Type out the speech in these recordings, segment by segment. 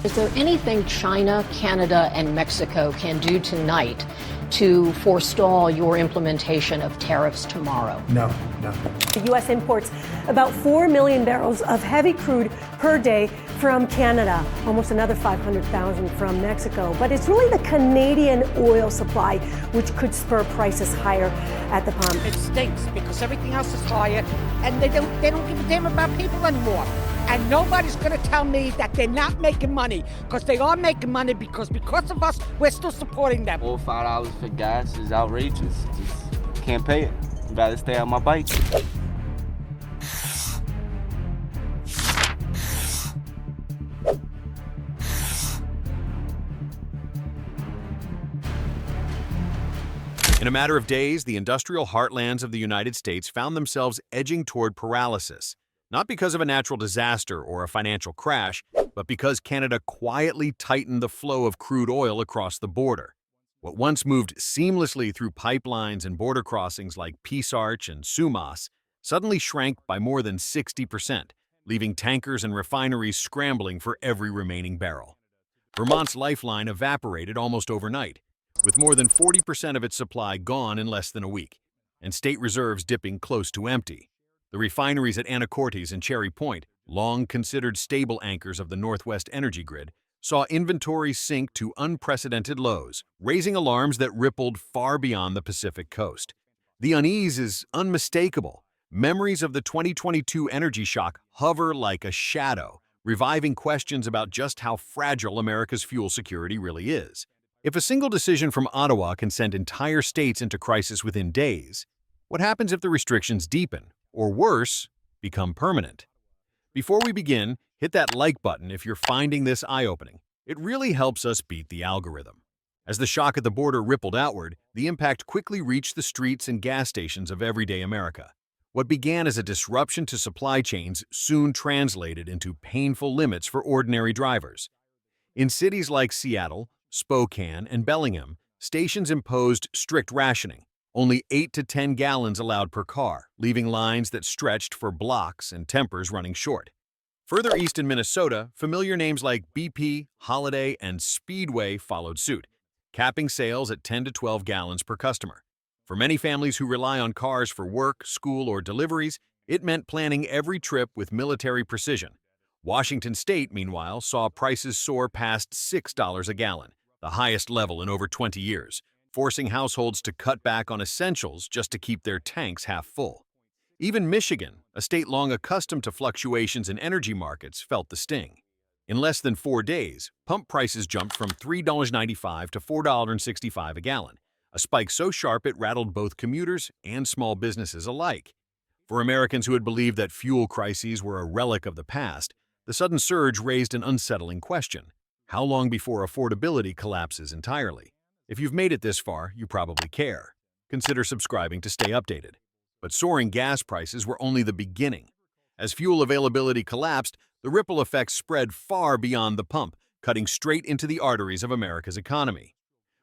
Is there anything China, Canada, and Mexico can do tonight to forestall your implementation of tariffs tomorrow? No. The U.S. imports about 4 million barrels of heavy crude per day from Canada, almost another 500,000 from Mexico. But it's really the Canadian oil supply which could spur prices higher at the pump. It stinks because everything else is higher, and they don't give a damn about people anymore. And nobody's going to tell me that they're not making money, because they are making money because of us, we're still supporting them. $4 or $5 for gas is outrageous. Just can't pay it. I'd rather stay on my bike. In a matter of days, the industrial heartlands of the United States found themselves edging toward paralysis, not because of a natural disaster or a financial crash, but because Canada quietly tightened the flow of crude oil across the border. What once moved seamlessly through pipelines and border crossings like Peace Arch and Sumas suddenly shrank by more than 60%, leaving tankers and refineries scrambling for every remaining barrel. Vermont's lifeline evaporated almost overnight, with more than 40% of its supply gone in less than a week, and state reserves dipping close to empty. The refineries at Anacortes and Cherry Point, long considered stable anchors of the Northwest energy grid, saw inventories sink to unprecedented lows, raising alarms that rippled far beyond the Pacific coast. The unease is unmistakable. Memories of the 2022 energy shock hover like a shadow, reviving questions about just how fragile America's fuel security really is. If a single decision from Ottawa can send entire states into crisis within days, what happens if the restrictions deepen, or worse, become permanent? Before we begin, hit that like button if you're finding this eye-opening. It really helps us beat the algorithm. As the shock at the border rippled outward, the impact quickly reached the streets and gas stations of everyday America. What began as a disruption to supply chains soon translated into painful limits for ordinary drivers. In cities like Seattle, Spokane, and Bellingham, stations imposed strict rationing, only 8 to 10 gallons allowed per car, leaving lines that stretched for blocks and tempers running short. Further east in Minnesota, familiar names like BP, Holiday, and Speedway followed suit, capping sales at 10 to 12 gallons per customer. For many families who rely on cars for work, school, or deliveries, it meant planning every trip with military precision. Washington State, meanwhile, saw prices soar past $6 a gallon, the highest level in over 20 years, forcing households to cut back on essentials just to keep their tanks half full. Even Michigan, a state long accustomed to fluctuations in energy markets, felt the sting. In less than 4 days, pump prices jumped from $3.95 to $4.65 a gallon, a spike so sharp it rattled both commuters and small businesses alike. For Americans who had believed that fuel crises were a relic of the past, the sudden surge raised an unsettling question: how long before affordability collapses entirely? If you've made it this far, you probably care. Consider subscribing to stay updated. But soaring gas prices were only the beginning. As fuel availability collapsed, the ripple effects spread far beyond the pump, cutting straight into the arteries of America's economy.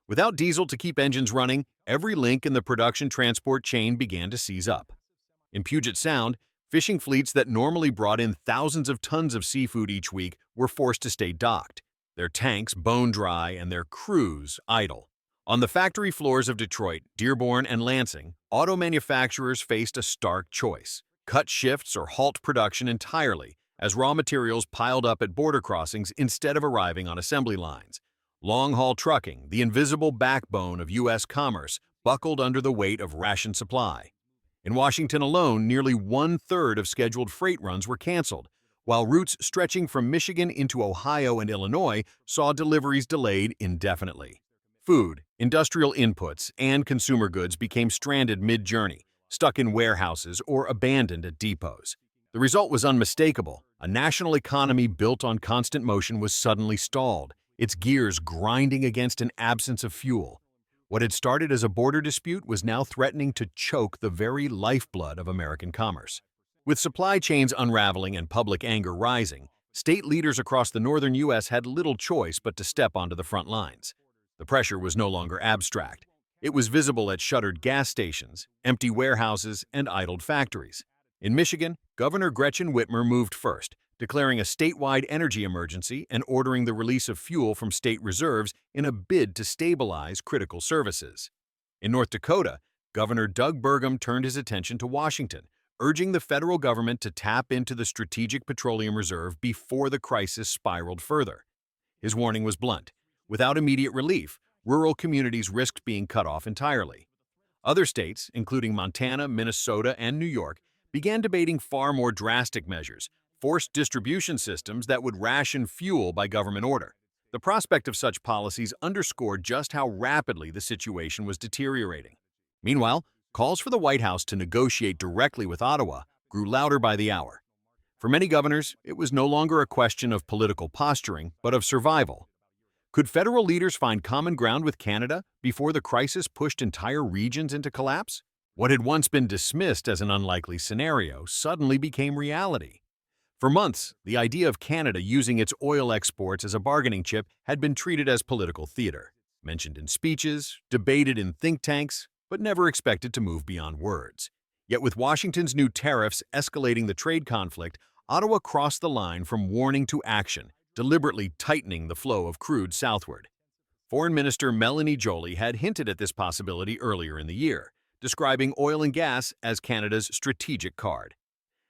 Without diesel to keep engines running, every link in the production transport chain began to seize up. In Puget Sound, fishing fleets that normally brought in thousands of tons of seafood each week were forced to stay docked, their tanks bone dry and their crews idle. On the factory floors of Detroit, Dearborn, and Lansing, auto manufacturers faced a stark choice: cut shifts or halt production entirely, as raw materials piled up at border crossings instead of arriving on assembly lines. Long-haul trucking, the invisible backbone of U.S. commerce, buckled under the weight of ration supply. In Washington alone, nearly 1/3 of scheduled freight runs were canceled, while routes stretching from Michigan into Ohio and Illinois saw deliveries delayed indefinitely. Food, industrial inputs, and consumer goods became stranded mid-journey, stuck in warehouses or abandoned at depots. The result was unmistakable. A national economy built on constant motion was suddenly stalled, its gears grinding against an absence of fuel. What had started as a border dispute was now threatening to choke the very lifeblood of American commerce. With supply chains unraveling and public anger rising, state leaders across the northern U.S. had little choice but to step onto the front lines. The pressure was no longer abstract. It was visible at shuttered gas stations, empty warehouses, and idled factories. In Michigan, Governor Gretchen Whitmer moved first, declaring a statewide energy emergency and ordering the release of fuel from state reserves in a bid to stabilize critical services. In North Dakota, Governor Doug Burgum turned his attention to Washington, urging the federal government to tap into the Strategic Petroleum Reserve before the crisis spiraled further. His warning was blunt. Without immediate relief, rural communities risked being cut off entirely. Other states, including Montana, Minnesota, and New York, began debating far more drastic measures, forced distribution systems that would ration fuel by government order. The prospect of such policies underscored just how rapidly the situation was deteriorating. Meanwhile, calls for the White House to negotiate directly with Ottawa grew louder by the hour. For many governors, it was no longer a question of political posturing, but of survival. Could federal leaders find common ground with Canada before the crisis pushed entire regions into collapse? What had once been dismissed as an unlikely scenario suddenly became reality. For months, the idea of Canada using its oil exports as a bargaining chip had been treated as political theater, mentioned in speeches, debated in think tanks, but never expected to move beyond words. Yet with Washington's new tariffs escalating the trade conflict, Ottawa crossed the line from warning to action, deliberately tightening the flow of crude southward. Foreign Minister Melanie Joly had hinted at this possibility earlier in the year, describing oil and gas as Canada's strategic card.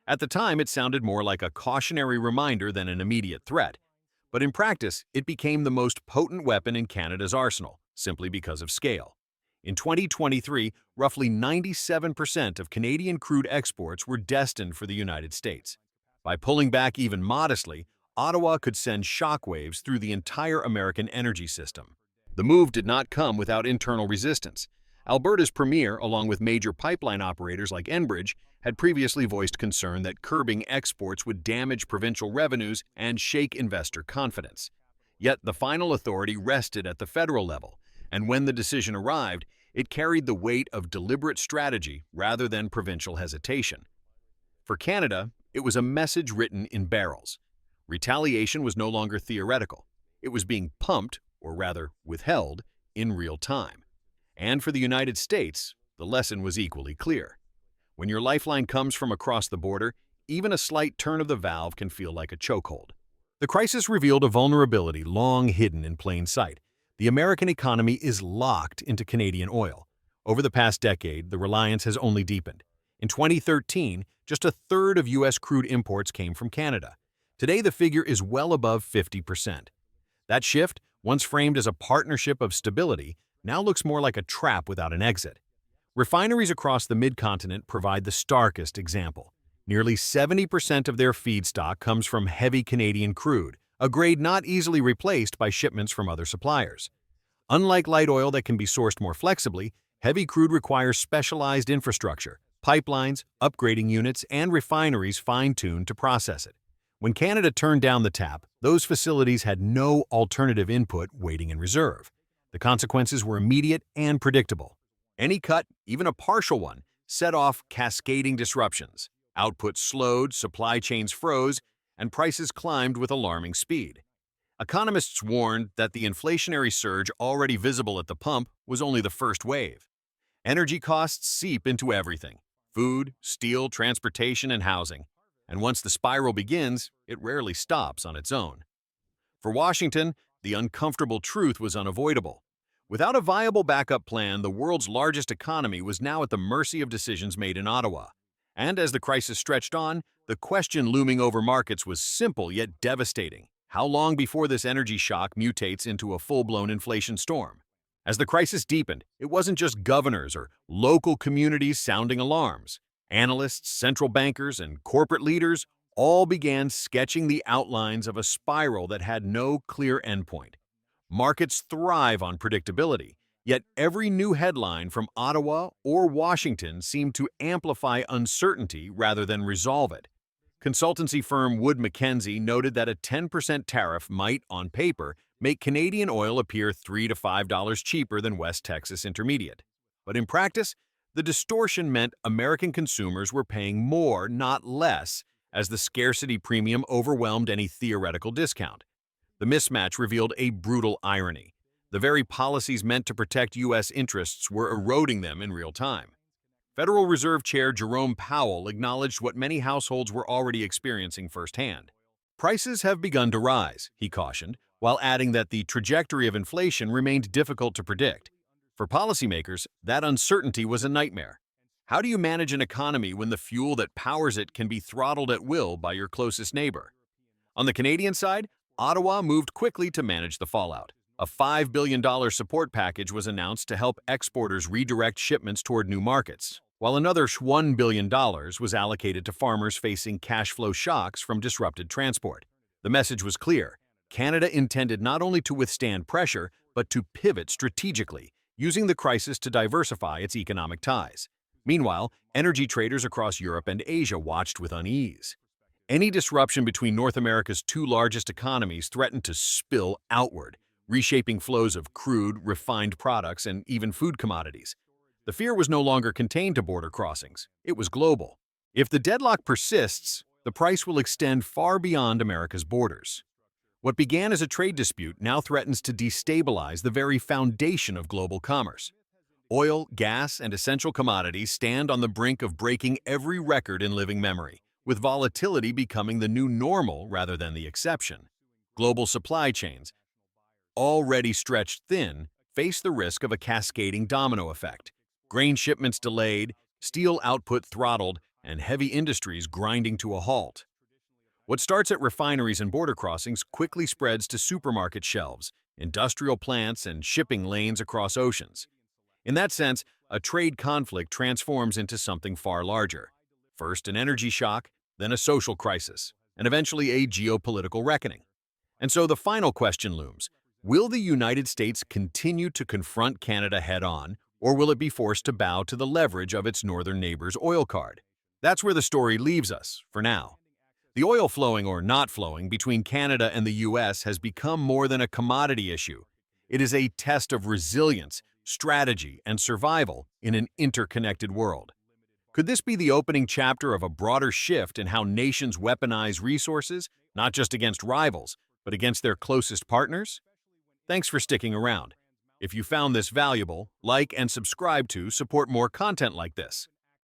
At the time, it sounded more like a cautionary reminder than an immediate threat, but in practice, it became the most potent weapon in Canada's arsenal, simply because of scale. In 2023, roughly 97% of Canadian crude exports were destined for the United States. By pulling back even modestly, Ottawa could send shockwaves through the entire American energy system. The move did not come without internal resistance. Alberta's premier, along with major pipeline operators like Enbridge, had previously voiced concern that curbing exports would damage provincial revenues and shake investor confidence. Yet the final authority rested at the federal level, and when the decision arrived, it carried the weight of deliberate strategy rather than provincial hesitation. For Canada, it was a message written in barrels. Retaliation was no longer theoretical. It was being pumped, or rather withheld, in real time. And for the United States, the lesson was equally clear. When your lifeline comes from across the border, even a slight turn of the valve can feel like a chokehold. The crisis revealed a vulnerability long hidden in plain sight. The American economy is locked into Canadian oil. Over the past decade, the reliance has only deepened. In 2013, just a third of U.S. crude imports came from Canada. Today, the figure is well above 50%. That shift, once framed as a partnership of stability, now looks more like a trap without an exit. Refineries across the mid-continent provide the starkest example. Nearly 70% of their feedstock comes from heavy Canadian crude, a grade not easily replaced by shipments from other suppliers. Unlike light oil that can be sourced more flexibly, heavy crude requires specialized infrastructure, pipelines, upgrading units, and refineries fine-tuned to process it. When Canada turned down the tap, those facilities had no alternative input waiting in reserve. The consequences were immediate and predictable. Any cut, even a partial one, set off cascading disruptions. Output slowed, supply chains froze, and prices climbed with alarming speed. Economists warned that the inflationary surge already visible at the pump was only the first wave. Energy costs seep into everything: food, steel, transportation, and housing. And once the spiral begins, it rarely stops on its own. For Washington, the uncomfortable truth was unavoidable. Without a viable backup plan, the world's largest economy was now at the mercy of decisions made in Ottawa. And as the crisis stretched on, the question looming over markets was simple yet devastating. How long before this energy shock mutates into a full-blown inflation storm? As the crisis deepened, it wasn't just governors or local communities sounding alarms. Analysts, central bankers, and corporate leaders all began sketching the outlines of a spiral that had no clear endpoint. Markets thrive on predictability, yet every new headline from Ottawa or Washington seemed to amplify uncertainty rather than resolve it. Consultancy firm Wood Mackenzie noted that a 10% tariff might, on paper, make Canadian oil appear $3 to $5 cheaper than West Texas Intermediate. But in practice, the distortion meant American consumers were paying more, not less, as the scarcity premium overwhelmed any theoretical discount. The mismatch revealed a brutal irony. The very policies meant to protect U.S. interests were eroding them in real time. Federal Reserve Chair Jerome Powell acknowledged what many households were already experiencing firsthand. Prices have begun to rise, he cautioned, while adding that the trajectory of inflation remained difficult to predict. For policymakers, that uncertainty was a nightmare. How do you manage an economy when the fuel that powers it can be throttled at will by your closest neighbor? On the Canadian side, Ottawa moved quickly to manage the fallout. A $5 billion support package was announced to help exporters redirect shipments toward new markets, while another $1 billion was allocated to farmers facing cash flow shocks from disrupted transport. The message was clear. Canada intended not only to withstand pressure, but to pivot strategically, using the crisis to diversify its economic ties. Meanwhile, energy traders across Europe and Asia watched with unease. Any disruption between North America's two largest economies threatened to spill outward, reshaping flows of crude, refined products, and even food commodities. The fear was no longer contained to border crossings. It was global. If the deadlock persists, the price will extend far beyond America's borders. What began as a trade dispute now threatens to destabilize the very foundation of global commerce. Oil, gas, and essential commodities stand on the brink of breaking every record in living memory, with volatility becoming the new normal rather than the exception. Global supply chains, already stretched thin, face the risk of a cascading domino effect. Grain shipments delayed, steel output throttled, and heavy industries grinding to a halt. What starts at refineries and border crossings quickly spreads to supermarket shelves, industrial plants, and shipping lanes across oceans. In that sense, a trade conflict transforms into something far larger. First an energy shock, then a social crisis, and eventually a geopolitical reckoning. And so the final question looms. Will the United States continue to confront Canada head-on, or will it be forced to bow to the leverage of its northern neighbor's oil card? That's where the story leaves us, for now. The oil flowing or not flowing between Canada and the U.S. has become more than a commodity issue. It is a test of resilience, strategy, and survival in an interconnected world. Could this be the opening chapter of a broader shift in how nations weaponize resources, not just against rivals, but against their closest partners? Thanks for sticking around. If you found this valuable, like and subscribe to support more content like this.